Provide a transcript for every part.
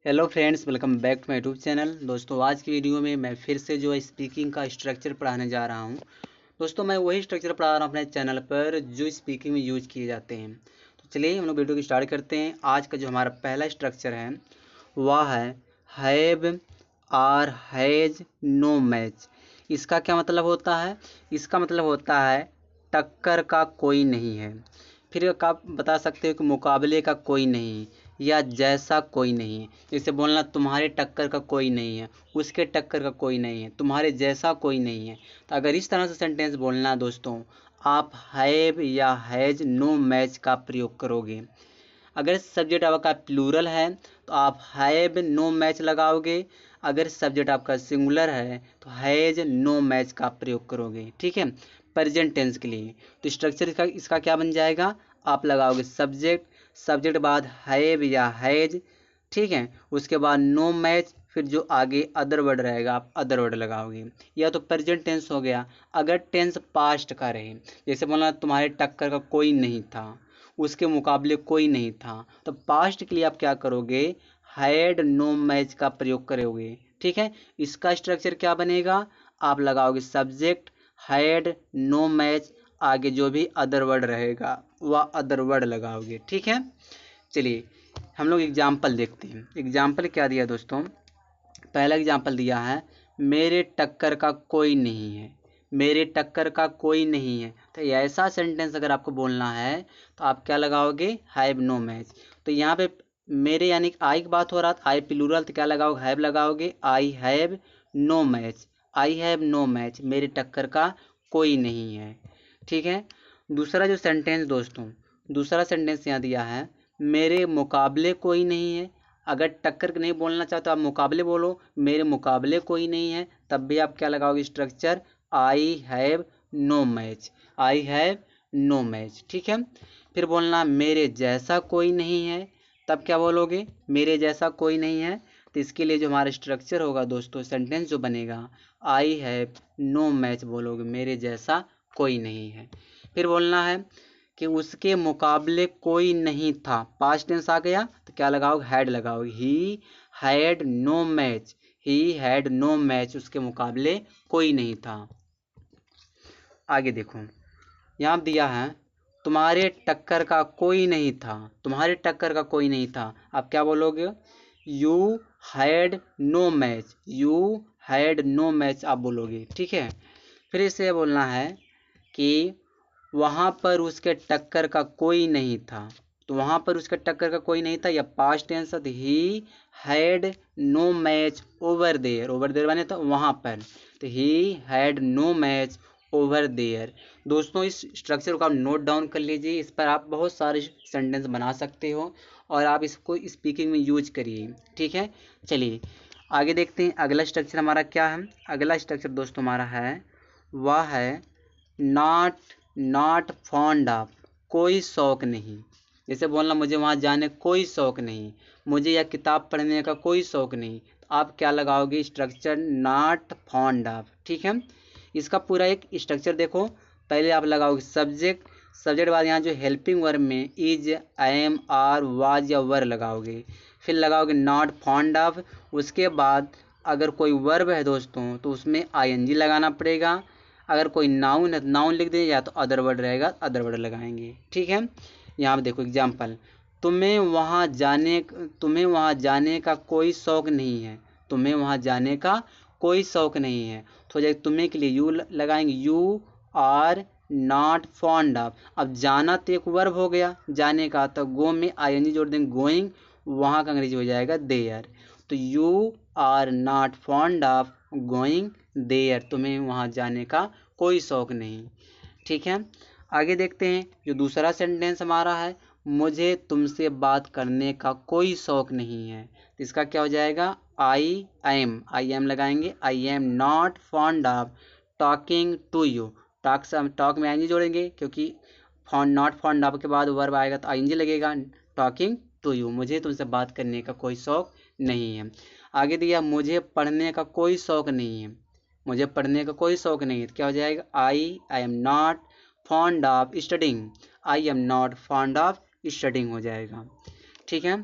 Hello friends, welcome back to my YouTube channel. दोस्तों, आज की वीडियो में मैं फिर से जो है स्पीकिंग का स्ट्रक्चर पढ़ाने जा रहा हूं। दोस्तों, मैं वही स्ट्रक्चर पढ़ा रहा हूं अपने चैनल पर जो स्पीकिंग में यूज किए जाते हैं। तो चलिए हम लोग वीडियो की स्टार्ट करते हैं। आज का जो हमारा पहला स्ट्रक्चर है वह है have or has no match. इसका क्या मतलब होता है? इसका मतलब होता है टक्कर का कोई नहीं है। फिर आप बता सकते हो कि मुकाबले का कोई नहीं या जैसा कोई नहीं है। जैसे बोलना तुम्हारे टक्कर का कोई नहीं है, उसके टक्कर का कोई नहीं है, तुम्हारे जैसा कोई नहीं है। तो अगर इस तरह से सेंटेंस बोलना है दोस्तों, आप हैव या हैज नो मैच का प्रयोग करोगे। अगर सब्जेक्ट आपका प्लूरल है तो आप हैव नो मैच लगाओगे। अगर सब्जेक्ट आपका सिंगुलर है तो हैज नो मैच का प्रयोग करोगे। ठीक है, प्रेजेंट टेंस के लिए। तो स्ट्रक्चर इसका क्या बन जाएगा? आप लगाओगे सब्जेक्ट, सब्जेक्ट बाद हैव या हैज, ठीक है, उसके बाद नो मैच, फिर जो आगे अदर वर्ड रहेगा आप अदर वर्ड लगाओगे। या तो प्रेजेंट टेंस हो गया। अगर टेंस पास्ट का रहे, जैसे बोलना तुम्हारे टक्कर का कोई नहीं था, उसके मुकाबले कोई नहीं था, तो पास्ट के लिए आप क्या करोगे? हैड नो मैच का प्रयोग करोगे। ठीक है, इसका स्ट्रक्चर क्या बनेगा? आप लगाओगे सब्जेक्ट, हैड नो मैच, आगे जो भी अदर वर्ड रहेगा वह अदर वर्ड लगाओगे। ठीक है, चलिए हम लोग एग्जाम्पल देखते हैं। एग्जाम्पल क्या दिया दोस्तों? पहला एग्जाम्पल दिया है मेरे टक्कर का कोई नहीं है। मेरे टक्कर का कोई नहीं है। तो ऐसा सेंटेंस अगर आपको बोलना है तो आप क्या लगाओगे? Have no match. तो यहाँ पे मेरे यानी कि आई की बात हो रहा था, आई प्लूरल, तो क्या लगाओगे? हैव लगाओगे। I have no match, I have no match, मेरे टक्कर का कोई नहीं है। ठीक है, दूसरा जो सेंटेंस दोस्तों, दूसरा सेंटेंस यहाँ दिया है मेरे मुकाबले कोई नहीं है। अगर टक्कर नहीं बोलना चाहते तो आप मुकाबले बोलो, मेरे मुकाबले कोई नहीं है, तब भी आप क्या लगाओगे? Structure I have no match, I have no match. ठीक है, फिर बोलना मेरे जैसा कोई नहीं है, तब क्या बोलोगे? मेरे जैसा कोई नहीं है। तो इसके लिए जो हमारा स्ट्रक्चर होगा दोस्तों, सेंटेंस जो बनेगा, आई हैव नो मैच बोलोगे, मेरे जैसा कोई नहीं है। फिर बोलना है कि उसके मुकाबले कोई नहीं था, पास्ट टेंस आ गया तो क्या लगाओगे? हैड लगाओगे। He had no match, he had no match, उसके मुकाबले कोई नहीं था। आगे देखो, यहाँ दिया है तुम्हारे टक्कर का कोई नहीं था, तुम्हारे टक्कर का कोई नहीं था, आप क्या बोलोगे? You had no match, you had no match आप बोलोगे। ठीक है, फिर इसे बोलना है कि वहाँ पर उसके टक्कर का कोई नहीं था। तो वहाँ पर उसके टक्कर का कोई नहीं था, या past tense, he had no match over there, over there बने तो वहाँ पर, तो he had no match over there. दोस्तों, इस स्ट्रक्चर को आप नोट डाउन कर लीजिए, इस पर आप बहुत सारे सेंटेंस बना सकते हो और आप इसको स्पीकिंग में यूज करिए। ठीक है, चलिए आगे देखते हैं अगला स्ट्रक्चर हमारा क्या है। अगला स्ट्रक्चर दोस्तों हमारा है वह है नॉट, नॉट फॉन्ड ऑफ, कोई शौक नहीं। जैसे बोलना मुझे वहाँ जाने कोई शौक नहीं, मुझे यह किताब पढ़ने का कोई शौक नहीं, तो आप क्या लगाओगे? Structure not fond of. ठीक है, इसका पूरा एक स्ट्रक्चर देखो। पहले आप लगाओगे सब्जेक्ट, सब्जेक्ट बाद यहाँ जो हेल्पिंग वर्ब में इज, एम, आर, वाज या वर लगाओगे। फिर लगाओगे नॉट फॉन्ड ऑफ। उसके बाद अगर कोई वर्ब है दोस्तों तो उसमें आईएनजी लगाना पड़ेगा। अगर कोई नाउन है तो नाउन लिख दें, या तो अदर वर्ड रहेगा अदर वर्ड लगाएंगे। ठीक है, यहाँ पे देखो एग्जाम्पल, तुम्हें वहाँ जाने तुम्हें वहाँ जाने का कोई शौक नहीं है, तुम्हें वहाँ जाने का कोई शौक नहीं है। तो जब तुम्हें के लिए यू लगाएंगे, you are not fond of. अब जाना तो एक वर्ब हो गया जाने का, तो गो में आईएनजी जोड़ देंगे, गोइंग, वहाँ का अंग्रेजी हो जाएगा देयर। तो you are not fond of going there, तुम्हें वहाँ जाने का कोई शौक नहीं। ठीक है, आगे देखते हैं जो दूसरा सेंटेंस हमारा है, मुझे तुमसे बात करने का कोई शौक नहीं है। तो इसका क्या हो जाएगा? आई एम लगाएंगे, I am not fond of talking to you. Talk में आईएनजी जोड़ेंगे क्योंकि फॉन्ड, नॉट फॉन्ड ऑफ के बाद वर्ब आएगा तो आईएनजी लगेगा। टॉकिंग टू यू, मुझे तुमसे बात करने का कोई शौक नहीं है। आगे दिया मुझे पढ़ने का कोई शौक नहीं है, मुझे पढ़ने का कोई शौक नहीं है, तो क्या हो जाएगा? I am not fond of studying, I am not fond of studying हो जाएगा। ठीक है,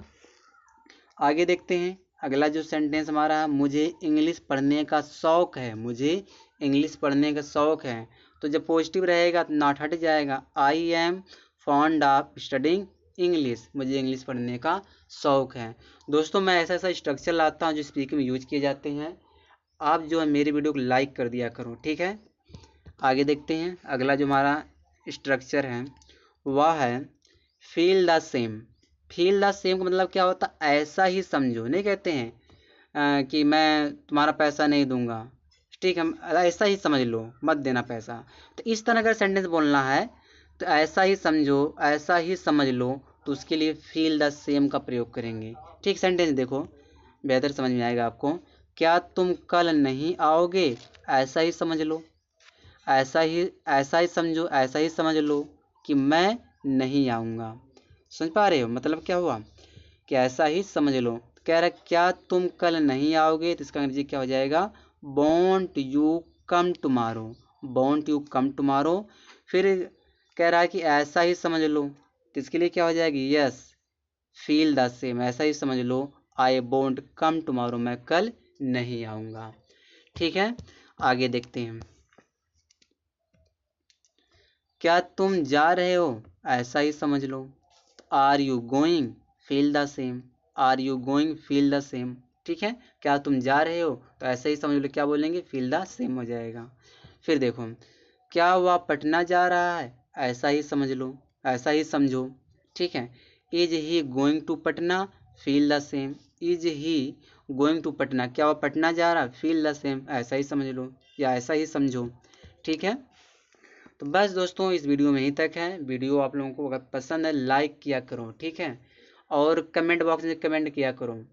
आगे देखते हैं अगला जो सेंटेंस हमारा, मुझे इंग्लिश पढ़ने का शौक है, मुझे इंग्लिश पढ़ने का शौक है। तो जब पॉजिटिव रहेगा तो नॉट हट जाएगा, I am fond of studying English, मुझे इंग्लिश पढ़ने का शौक है। दोस्तों मैं ऐसा ऐसा स्ट्रक्चर लाता हूँ जो स्पीकिंग में यूज किए जाते हैं। आप जो है मेरी वीडियो को लाइक कर दिया करो, ठीक है। आगे देखते हैं। अगला जो हमारा स्ट्रक्चर है वह है feel the same. Feel the same का मतलब क्या होता है, ऐसा ही समझो। नहीं कहते हैं कि मैं तुम्हारा पैसा नहीं दूंगा, ठीक है, ऐसा ही समझ लो, मत देना पैसा। तो इस तरह का सेंटेंस बोलना है तो ऐसा ही समझो, ऐसा ही समझ लो, तो उसके लिए फील द सेम का प्रयोग करेंगे। ठीक, सेंटेंस देखो बेहतर समझ में आएगा आपको। क्या तुम कल नहीं आओगे, ऐसा ही समझ लो, ऐसा ही समझो, ऐसा ही समझ लो कि मैं नहीं आऊँगा। समझ पा रहे हो मतलब क्या हुआ कि ऐसा ही समझ लो। कह रहा क्या तुम कल नहीं आओगे, तो इसका अंग्रेजी क्या हो जाएगा, want you come tomorrow, want you come tomorrow. फिर कह रहा है कि ऐसा ही समझ लो, तो इसके लिए क्या हो जाएगी, यस फील द सेम, ऐसा ही समझ लो, आई वॉन्ट कम टुमारो, मैं कल नहीं आऊँगा। ठीक है, आगे देखते हैं। क्या तुम जा रहे हो, ऐसा ही समझ लो, are you going, feel the same, are you going, feel the same. ठीक है, क्या तुम जा रहे हो, तो ऐसा ही समझ लो, क्या बोलेंगे, फील द सेम हो जाएगा। फिर देखो, क्या वह पटना जा रहा है, ऐसा ही समझ लो, ऐसा ही समझो। ठीक है, is he going to Patna, feel the same, is he going to Patna, क्या वह पटना जा रहा है, फील द सेम, ऐसा ही समझ लो या ऐसा ही समझो। ठीक है, तो बस दोस्तों इस वीडियो में यहीं तक है। वीडियो आप लोगों को अगर पसंद है लाइक किया करो, ठीक है, और कमेंट बॉक्स में कमेंट किया करो।